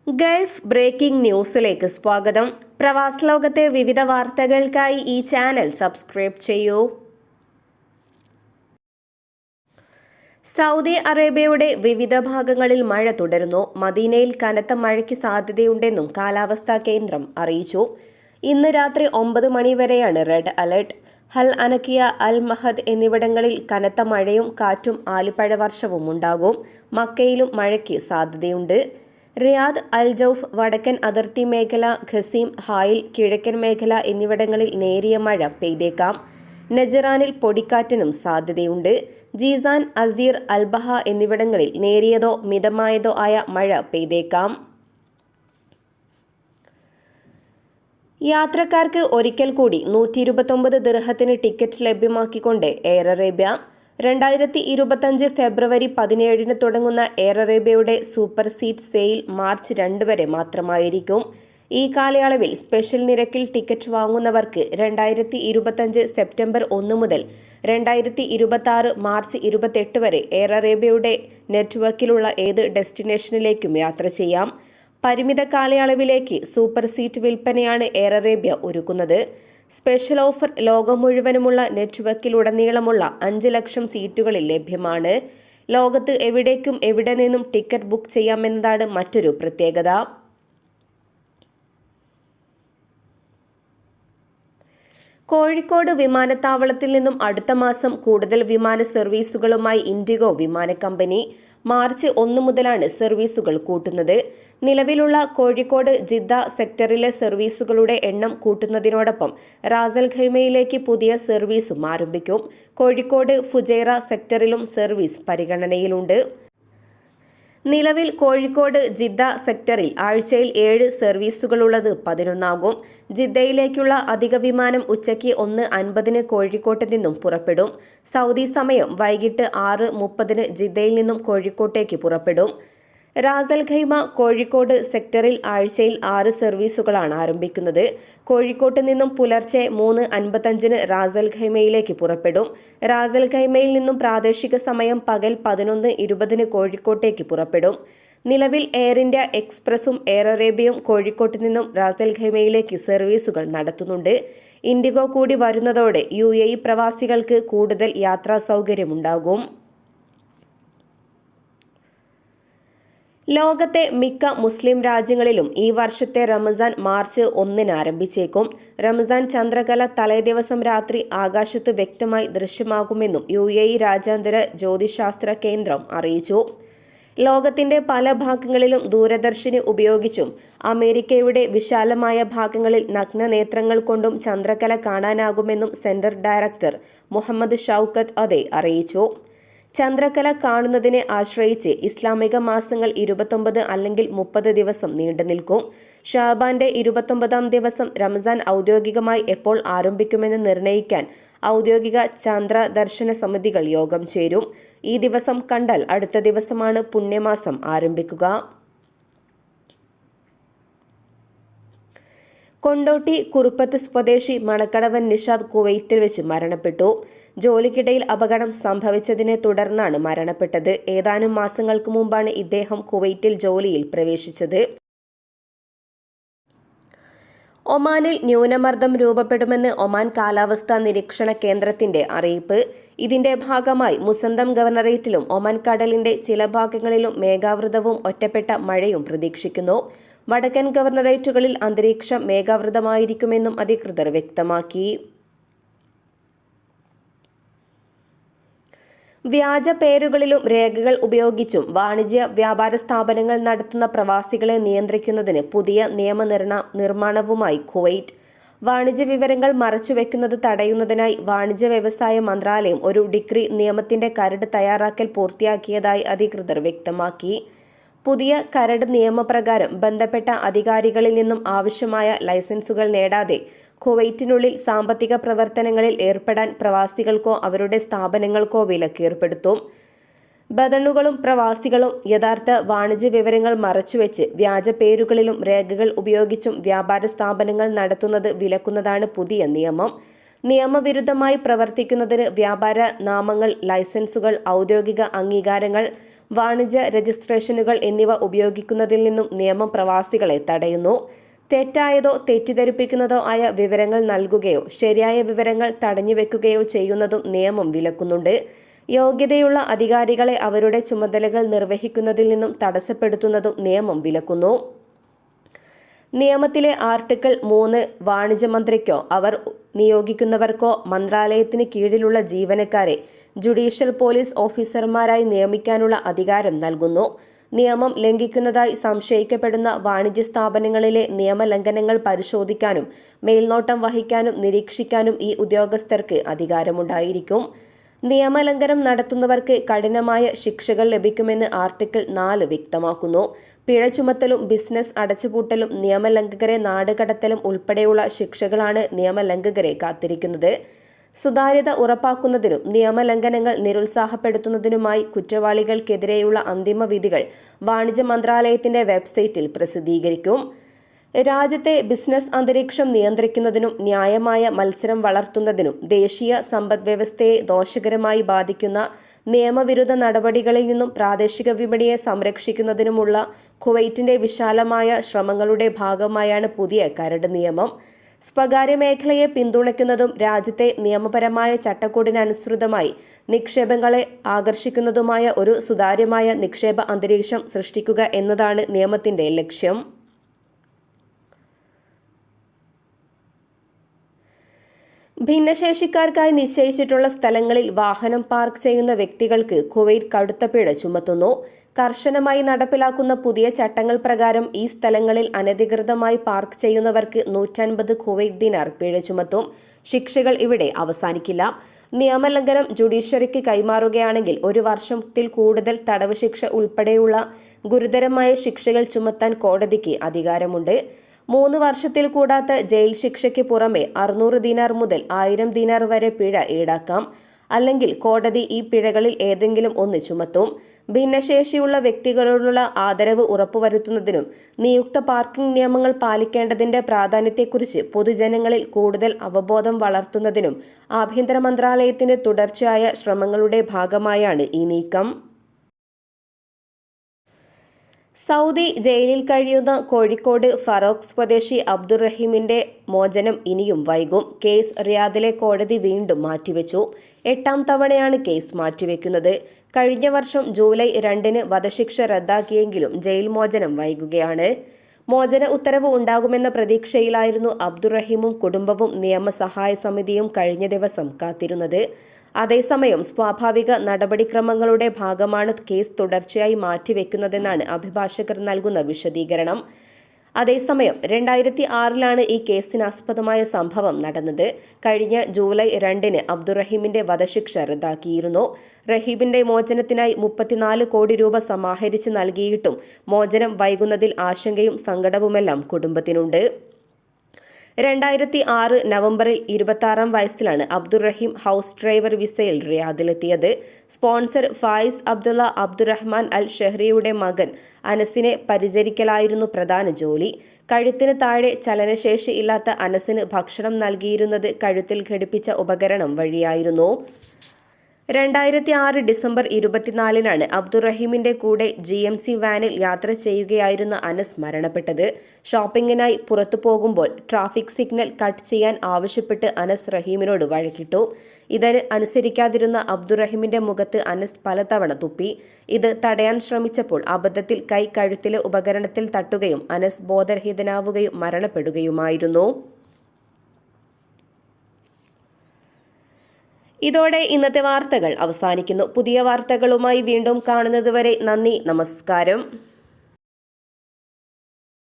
Gulf breaking ന്യൂസിലേക്ക് സ്വാഗതം. പ്രവാസ ലോകത്തെ വിവിധ വാർത്തകൾക്കായി ഈ ചാനൽ സബ്സ്ക്രൈബ് ചെയ്യൂ. സൗദി അറേബ്യയുടെ വിവിധ ഭാഗങ്ങളിൽ മഴ തുടരുന്നു. മദീനയിൽ കനത്ത മഴയ്ക്ക് സാധ്യതയുണ്ടെന്നും കാലാവസ്ഥാ കേന്ദ്രം അറിയിച്ചു. ഇന്ന് രാത്രി 9 മണി വരെയാണ് റെഡ് അലർട്ട്. ഹൽ അനക്കിയ, അൽ മഹദ് എന്നിവിടങ്ങളിൽ കനത്ത മഴയും കാറ്റും ആലിപ്പഴവർഷവും ഉണ്ടാകും. മക്കയിലും മഴയ്ക്ക് സാധ്യതയുണ്ട്. റിയാദ്, അൽ ജൗഫ്, വടക്കൻ അതിർത്തി മേഖല, ഖസീം, ഹായിൽ, കിഴക്കൻ മേഖല എന്നിവിടങ്ങളിൽ നേരിയ മഴ പെയ്തേക്കാം. നജറാനിൽ പൊടിക്കാറ്റിനും സാധ്യതയുണ്ട്. ജീസാൻ, അസീർ, അൽബഹ എന്നിവിടങ്ങളിൽ നേരിയതോ മിതമായതോ ആയ മഴ പെയ്തേക്കാം. യാത്രക്കാർക്ക് ഒരിക്കൽ കൂടി 129 ദിർഹത്തിന് ടിക്കറ്റ് ലഭ്യമാക്കിക്കൊണ്ട് എയർ അറേബ്യ. 2025 ഫെബ്രുവരി 17 തുടങ്ങുന്ന എയർ അറേബ്യയുടെ സൂപ്പർ സീറ്റ് സെയിൽ മാർച്ച് 2 വരെ മാത്രമായിരിക്കും. ഈ കാലയളവിൽ സ്പെഷ്യൽ നിരക്കിൽ ടിക്കറ്റ് വാങ്ങുന്നവർക്ക് 2025 സെപ്റ്റംബർ 1 മുതൽ 2026 മാർച്ച് 28 വരെ എയർ അറേബ്യയുടെ നെറ്റ്വർക്കിലുള്ള ഏത് ഡെസ്റ്റിനേഷനിലേക്കും യാത്ര ചെയ്യാം. പരിമിത കാലയളവിലേക്ക് സൂപ്പർ സീറ്റ് വിൽപ്പനയാണ് എയർ അറേബ്യ ഒരുക്കുന്നത്. സ്പെഷ്യൽ ഓഫർ ലോകം മുഴുവനുമുള്ള നെറ്റ്വർക്കിലുടനീളമുള്ള 5 ലക്ഷം സീറ്റുകളിൽ ലഭ്യമാണ്. ലോകത്ത് എവിടേക്കും എവിടെ നിന്നും ടിക്കറ്റ് ബുക്ക് ചെയ്യാമെന്നതാണ് മറ്റൊരു പ്രത്യേകത. കോഴിക്കോട് വിമാനത്താവളത്തിൽ നിന്നും അടുത്ത മാസം കൂടുതൽ വിമാന സർവീസുകളുമായി ഇൻഡിഗോ വിമാന കമ്പനി. മാർച്ച് 1 മുതലാണ് സർവീസുകൾ കൂട്ടുന്നത്. നിലവിലുള്ള കോഴിക്കോട് ജിദ്ദ സെക്ടറിലെ സർവീസുകളുടെ എണ്ണം കൂട്ടുന്നതിനോടൊപ്പം റാസൽ ഖൈമയിലേക്ക് പുതിയ സർവീസും ആരംഭിക്കും. കോഴിക്കോട് ഫുജൈറ സെക്ടറിലും സർവീസ് പരിഗണനയിലുണ്ട്. നിലവിൽ കോഴിക്കോട് ജിദ്ദ സെക്ടറിൽ ആഴ്ചയിൽ 7 സർവീസുകളുള്ളത് 11 ജിദ്ദയിലേക്കുള്ള അധിക വിമാനം ഉച്ചയ്ക്ക് 1:50 കോഴിക്കോട്ട് നിന്നും പുറപ്പെടും. സൗദി സമയം വൈകിട്ട് 6:30 ജിദ്ദയിൽ നിന്നും കോഴിക്കോട്ടേക്ക് പുറപ്പെടും. റാസൽ ഖൈമ കോഴിക്കോട് സെക്ടറിൽ ആഴ്ചയിൽ 6 സർവീസുകളാണ് ആരംഭിക്കുന്നത്. കോഴിക്കോട്ട് നിന്നും പുലർച്ചെ 3:55 റാസൽ ഖൈമയിലേക്ക് പുറപ്പെടും. റാസൽ ഖൈമയിൽ നിന്നും പ്രാദേശിക സമയം പകൽ 11:20 കോഴിക്കോട്ടേക്ക് പുറപ്പെടും. നിലവിൽ എയർ ഇന്ത്യ എക്സ്പ്രസും എയർ അറേബ്യയും കോഴിക്കോട്ട് നിന്നും റാസൽ ഖൈമയിലേക്ക് സർവീസുകൾ നടത്തുന്നുണ്ട്. ഇൻഡിഗോ കൂടി വരുന്നതോടെ UAE പ്രവാസികൾക്ക് കൂടുതൽ യാത്രാ സൗകര്യമുണ്ടാകും. ലോകത്തെ മിക്ക മുസ്ലിം രാജ്യങ്ങളിലും ഈ വർഷത്തെ റമസാൻ മാർച്ച് 1 ആരംഭിച്ചേക്കും. റമസാൻ ചന്ദ്രകല തലേദിവസം രാത്രി ആകാശത്ത് വ്യക്തമായി ദൃശ്യമാകുമെന്നും UAE രാജ്യാന്തര ജ്യോതിശാസ്ത്ര കേന്ദ്രം അറിയിച്ചു. ലോകത്തിന്റെ പല ഭാഗങ്ങളിലും ദൂരദർശിനി ഉപയോഗിച്ചും അമേരിക്കയുടെ വിശാലമായ ഭാഗങ്ങളിൽ നഗ്നനേത്രങ്ങൾ കൊണ്ടും ചന്ദ്രകല കാണാനാകുമെന്നും സെന്റർ ഡയറക്ടർ മുഹമ്മദ് ഷൗക്കത്ത് അദെ അറിയിച്ചു. ചന്ദ്രകല കാണുന്നതിനെ ആശ്രയിച്ച് ഇസ്ലാമിക മാസങ്ങൾ 29 അല്ലെങ്കിൽ 30 ദിവസം നീണ്ടുനിൽക്കും. ഷാബാന്റെ 29-ാം ദിവസം റമസാൻ ഔദ്യോഗികമായി എപ്പോൾ ആരംഭിക്കുമെന്ന് നിർണയിക്കാൻ ഔദ്യോഗിക ചന്ദ്ര ദർശന സമിതികൾ യോഗം ചേരും. ഈ ദിവസം കണ്ടാൽ അടുത്ത ദിവസമാണ് പുണ്യമാസം ആരംഭിക്കുക. കൊണ്ടോട്ടി കുറുപ്പത്ത് സ്വദേശി മണക്കടവൻ നിഷാദ് കുവൈറ്റിൽ വെച്ച് മരണപ്പെട്ടു. ജോലിക്കിടയിൽ അപകടം സംഭവിച്ചതിനെ തുടർന്നാണ് മരണപ്പെട്ടത്. ഏതാനും മാസങ്ങൾക്ക് മുമ്പാണ് ഇദ്ദേഹം കുവൈറ്റിൽ ജോലിയിൽ പ്രവേശിച്ചത്. ഒമാനിൽ ന്യൂനമർദ്ദം രൂപപ്പെടുമെന്ന് ഒമാൻ കാലാവസ്ഥാ നിരീക്ഷണ കേന്ദ്രത്തിന്റെ അറിയിപ്പ്. ഇതിന്റെ ഭാഗമായി മുസന്തം ഗവർണറേറ്റിലും ഒമാൻ കടലിന്റെ ചില ഭാഗങ്ങളിലും മേഘാവൃതവും ഒറ്റപ്പെട്ട മഴയും പ്രതീക്ഷിക്കുന്നു. വടക്കൻ ഗവർണറേറ്റുകളിൽ അന്തരീക്ഷം മേഘാവൃതമായിരിക്കുമെന്നും അധികൃതർ വ്യക്തമാക്കി. വ്യാജ പേരുകളിലും രേഖകൾ ഉപയോഗിച്ചും വാണിജ്യ വ്യാപാര സ്ഥാപനങ്ങൾ നടത്തുന്ന പ്രവാസികളെ നിയന്ത്രിക്കുന്നതിന് പുതിയ നിയമനിർമ്മാണവുമായി കുവൈറ്റ്. വാണിജ്യ വിവരങ്ങൾ മറച്ചുവെക്കുന്നത് തടയുന്നതിനായി വാണിജ്യ വ്യവസായ മന്ത്രാലയം ഒരു ഡിക്രി നിയമത്തിന്റെ കരട് തയ്യാറാക്കൽ പൂർത്തിയാക്കിയതായി അധികൃതർ വ്യക്തമാക്കി. പുതിയ കരട് നിയമപ്രകാരം ബന്ധപ്പെട്ട അധികാരികളിൽ നിന്നും ആവശ്യമായ ലൈസൻസുകൾ നേടാതെ കുവൈറ്റിനുള്ളിൽ സാമ്പത്തിക പ്രവർത്തനങ്ങളിൽ ഏർപ്പെടാൻ പ്രവാസികൾക്കോ അവരുടെ സ്ഥാപനങ്ങൾക്കോ വിലക്ക് ഏർപ്പെടുത്തും. ബദണുകളും പ്രവാസികളും യഥാർത്ഥ വാണിജ്യ വിവരങ്ങൾ മറച്ചുവെച്ച് വ്യാജ പേരുകളിലും രേഖകൾ ഉപയോഗിച്ചും വ്യാപാര സ്ഥാപനങ്ങൾ നടത്തുന്നത് വിലക്കുന്നതാണ് പുതിയ നിയമം. നിയമവിരുദ്ധമായി പ്രവർത്തിക്കുന്നതിന് വ്യാപാര നാമങ്ങൾ, ലൈസൻസുകൾ, ഔദ്യോഗിക അംഗീകാരങ്ങൾ, വാണിജ്യ രജിസ്ട്രേഷനുകൾ എന്നിവ ഉപയോഗിക്കുന്നതിൽ നിന്നും നിയമം പ്രവാസികളെ തടയുന്നു. തെറ്റായതോ തെറ്റിദ്ധരിപ്പിക്കുന്നതോ ആയ വിവരങ്ങൾ നൽകുകയോ ശരിയായ വിവരങ്ങൾ തടഞ്ഞുവെക്കുകയോ ചെയ്യുന്നതും നിയമം വിലക്കുന്നുണ്ട്. യോഗ്യതയുള്ള അധികാരികളെ അവരുടെ ചുമതലകൾ നിർവഹിക്കുന്നതിൽ നിന്നും തടസ്സപ്പെടുത്തുന്നതും നിയമം വിലക്കുന്നു. നിയമത്തിലെ ആർട്ടിക്കിൾ 3 വാണിജ്യമന്ത്രിക്കോ അവർ നിയോഗിക്കുന്നവർക്കോ മന്ത്രാലയത്തിന് കീഴിലുള്ള ജീവനക്കാരെ ജുഡീഷ്യൽ പോലീസ് ഓഫീസർമാരായി നിയമിക്കാനുള്ള അധികാരം നൽകുന്നു. നിയമം ലംഘിക്കുന്നതായി സംശയിക്കപ്പെടുന്ന വാണിജ്യ സ്ഥാപനങ്ങളിലെ നിയമലംഘനങ്ങൾ പരിശോധിക്കാനും മേൽനോട്ടം വഹിക്കാനും നിരീക്ഷിക്കാനും ഈ ഉദ്യോഗസ്ഥർക്ക് അധികാരമുണ്ടായിരിക്കും. നിയമലംഘനം നടത്തുന്നവർക്ക് കഠിനമായ ശിക്ഷകൾ ലഭിക്കുമെന്ന് ആർട്ടിക്കിൾ 4 വ്യക്തമാക്കുന്നു. പിഴ ചുമത്തലും ബിസിനസ് അടച്ചുപൂട്ടലും നിയമലംഘകരെ നാടുകടത്തലും ഉൾപ്പെടെയുള്ള ശിക്ഷകളാണ് നിയമലംഘകരെ കാത്തിരിക്കുന്നത്. സുതാര്യത ഉറപ്പാക്കുന്നതിനും നിയമലംഘനങ്ങൾ നിരുത്സാഹപ്പെടുത്തുന്നതിനുമായി കുറ്റവാളികൾക്കെതിരെയുള്ള അന്തിമ വിധികൾ വാണിജ്യ മന്ത്രാലയത്തിന്റെ വെബ്സൈറ്റിൽ പ്രസിദ്ധീകരിക്കും. രാജ്യത്തെ ബിസിനസ് അന്തരീക്ഷം നിയന്ത്രിക്കുന്നതിനും ന്യായമായ മത്സരം വളർത്തുന്നതിനും ദേശീയ സമ്പദ്വ്യവസ്ഥയെ ദോഷകരമായി ബാധിക്കുന്ന നിയമവിരുദ്ധ നടപടികളിൽ നിന്നും പ്രാദേശിക വിപണിയെ സംരക്ഷിക്കുന്നതിനുമുള്ള കുവൈറ്റിന്റെ വിശാലമായ ശ്രമങ്ങളുടെ ഭാഗമായാണ് പുതിയ കരട് നിയമം. സ്വകാര്യ മേഖലയെ പിന്തുണയ്ക്കുന്നതും രാജ്യത്തെ നിയമപരമായ ചട്ടക്കൂടിനനുസൃതമായി നിക്ഷേപങ്ങളെ ആകർഷിക്കുന്നതുമായ ഒരു സുതാര്യമായ നിക്ഷേപ അന്തരീക്ഷം സൃഷ്ടിക്കുക എന്നതാണ് നിയമത്തിന്റെ ലക്ഷ്യം. ഭിന്നശേഷിക്കാർക്കായി നിശ്ചയിച്ചിട്ടുള്ള സ്ഥലങ്ങളിൽ വാഹനം പാർക്ക് ചെയ്യുന്ന വ്യക്തികൾക്ക് കുവൈറ്റ് കടുത്ത പിഴ ചുമത്തുന്നു. കർശനമായി നടപ്പിലാക്കുന്ന പുതിയ ചട്ടങ്ങൾ പ്രകാരം ഈ സ്ഥലങ്ങളിൽ അനധികൃതമായി പാർക്ക് ചെയ്യുന്നവർക്ക് 150 കുവൈറ്റ് ദിനാർ പിഴ ചുമത്തും. ശിക്ഷകൾ ഇവിടെ അവസാനിക്കില്ല. നിയമലംഘനം ജുഡീഷ്യറിക്ക് കൈമാറുകയാണെങ്കിൽ 1 വർഷത്തിൽ കൂടുതൽ തടവ് ശിക്ഷ ഉൾപ്പെടെയുള്ള ഗുരുതരമായ ശിക്ഷകൾ ചുമത്താൻ കോടതിക്ക് അധികാരമുണ്ട്. 3 വർഷത്തിൽ കൂടാത്ത ജയിൽ ശിക്ഷയ്ക്ക് പുറമെ 600 ദിനാർ മുതൽ 1000 ദിനാർ വരെ പിഴ ഈടാക്കാം. അല്ലെങ്കിൽ കോടതി ഈ പിഴകളിൽ ഏതെങ്കിലും ഒന്ന് ചുമത്തും. ഭിന്നശേഷിയുള്ള വ്യക്തികളോടുള്ള ആദരവ് ഉറപ്പുവരുത്തുന്നതിനും നിയുക്ത പാർക്കിംഗ് നിയമങ്ങൾ പാലിക്കേണ്ടതിന്റെ പ്രാധാന്യത്തെക്കുറിച്ച് പൊതുജനങ്ങളിൽ കൂടുതൽ അവബോധം വളർത്തുന്നതിനും ആഭ്യന്തര മന്ത്രാലയത്തിന്റെ തുടർച്ചയായ ശ്രമങ്ങളുടെ ഭാഗമായാണ് ഈ നീക്കം. സൗദി ജയിലിൽ കഴിയുന്ന കോഴിക്കോട് ഫറോക്ക് സ്വദേശി അബ്ദുറഹീമിന്റെ മോചനം ഇനിയും വൈകും. കേസ് റിയാദിലെ കോടതി വീണ്ടും മാറ്റിവെച്ചു. 8ാം തവണയാണ് കേസ് മാറ്റിവെക്കുന്നത്. കഴിഞ്ഞ വർഷം ജൂലൈ 2-ന് വധശിക്ഷ റദ്ദാക്കിയെങ്കിലും ജയിൽ മോചനം വൈകുകയാണ്. മോചന ഉത്തരവ് ഉണ്ടാകുമെന്ന പ്രതീക്ഷയിലായിരുന്നു അബ്ദുറഹീമും കുടുംബവും നിയമസഹായ സമിതിയും കഴിഞ്ഞ ദിവസം കാത്തിരുന്നത്. അതേസമയം സ്വാഭാവിക നടപടിക്രമങ്ങളുടെ ഭാഗമാണ് കേസ് തുടർച്ചയായി മാറ്റിവെക്കുന്നതെന്നാണ് അഭിഭാഷകർ നൽകുന്ന വിശദീകരണം. അതേസമയം 2006-ലാണ് ഈ കേസിനാസ്പദമായ സംഭവം നടന്നത്. കഴിഞ്ഞ ജൂലൈ 2-ന് അബ്ദുറഹീമിന്റെ വധശിക്ഷ റദ്ദാക്കിയിരുന്നു. റഹീബിന്റെ മോചനത്തിനായി 34 കോടി രൂപ സമാഹരിച്ച് നൽകിയിട്ടും മോചനം വൈകുന്നതിൽ ആശങ്കയും സങ്കടവുമെല്ലാം കുടുംബത്തിനുണ്ട്. 2006 നവംബറിൽ 26-ാം വയസ്സിലാണ് അബ്ദുറഹീം ഹൗസ് ഡ്രൈവർ വിസയിൽ റിയാദിലെത്തിയത്. സ്പോൺസർ ഫായിസ് അബ്ദുള്ള അബ്ദുറഹ്മാൻ അൽ ഷെഹ്രിയുടെ മകൻ അനസിനെ പരിചരിക്കലായിരുന്നു പ്രധാന ജോലി. കഴുത്തിന് താഴെ ചലനശേഷി ഇല്ലാത്ത അനസിന് ഭക്ഷണം നൽകിയിരുന്നത് കഴുത്തിൽ ഘടിപ്പിച്ച ഉപകരണം വഴിയായിരുന്നു. 2006 ഡിസംബർ 24-നാണ് അബ്ദുറഹീമിന്റെ കൂടെ GMC വാനിൽ യാത്ര ചെയ്യുകയായിരുന്ന അനസ് മരണപ്പെട്ടത്. ഷോപ്പിംഗിനായി പുറത്തു പോകുമ്പോൾ ട്രാഫിക് സിഗ്നൽ കട്ട് ചെയ്യാൻ ആവശ്യപ്പെട്ട് അനസ് റഹീമിനോട് വഴക്കിട്ടു. ഇതിന് അനുസരിക്കാതിരുന്ന അബ്ദുറഹീമിന്റെ മുഖത്ത് അനസ് പലതവണ തുപ്പി. ഇത് തടയാൻ ശ്രമിച്ചപ്പോൾ അബദ്ധത്തിൽ കൈ കഴുത്തിലെ ഉപകരണത്തിൽ തട്ടുകയും അനസ് ബോധരഹിതനാവുകയും മരണപ്പെടുകയുമായിരുന്നു. ഇതോടെ ഇന്നത്തെ വാർത്തകൾ അവസാനിക്കുന്നു. പുതിയ വാർത്തകളുമായി വീണ്ടും കാണുന്നതുവരെ നന്ദി, നമസ്കാരം.